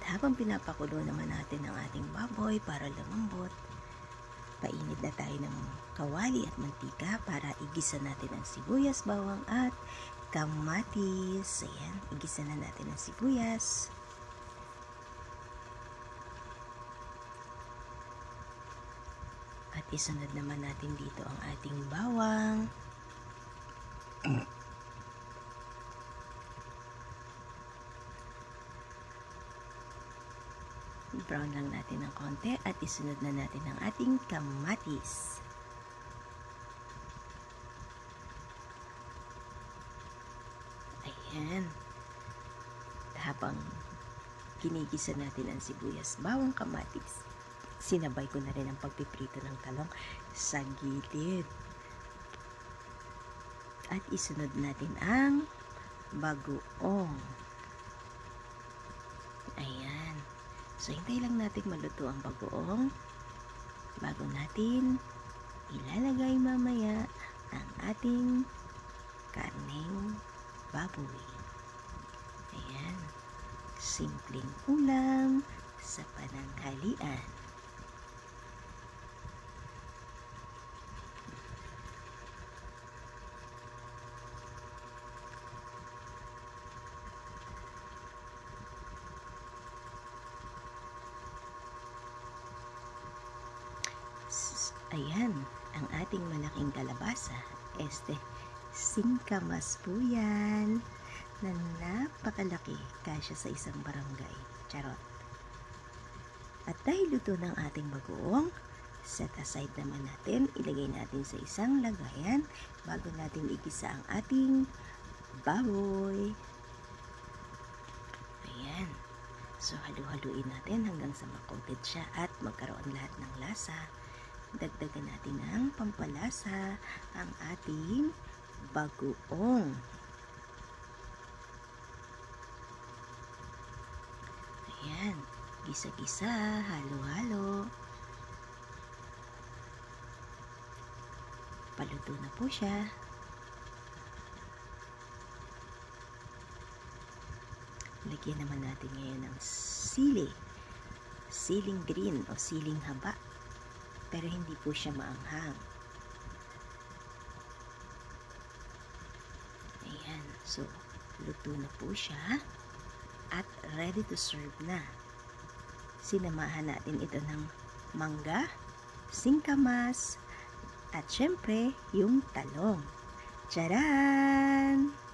habang pinapakulo naman natin ang ating baboy para lumambot, painit na tayo ng kawali at mantika para igisa natin ang sibuyas, bawang at kamatis. Ayan, igisa na natin ang sibuyas. At isunod naman natin dito ang ating bawang. Brown lang natin ng konti at isunod na natin ang ating kamatis. Ayan. Habang ginigisa natin ang sibuyas, bawang, kamatis, sinabay ko na rin ang pagpiprito ng talong sa gilid. At isunod natin ang bagoong. Ayan. So, hintay lang natin maluto ang bagoong bago natin ilalagay mamaya ang ating karneng baboy. Ayan. Simpleng ulam sa pananghalian. Ayan, ang ating malaking kalabasa. Singkamas po yan na napakalaki, kasya sa isang barangay. Charot. At dahil luto ng ating bagoong, set aside naman natin, ilagay natin sa isang lagayan bago natin igisa ang ating baboy. Ayan. So, halu-haluin natin hanggang sa makoated siya at magkaroon lahat ng lasa. Dagdagan natin ng pampalasa ang ating bagoong. Ayan, gisa-gisa, halo-halo. Paluto na po siya. Lagyan naman natin ngayon ng siling green o siling haba. Pero hindi po siya maanghang. Ayan. So, luto na po siya. At ready to serve na. Sinamahan natin ito ng mangga, singkamas, at syempre, yung talong. Tcharan!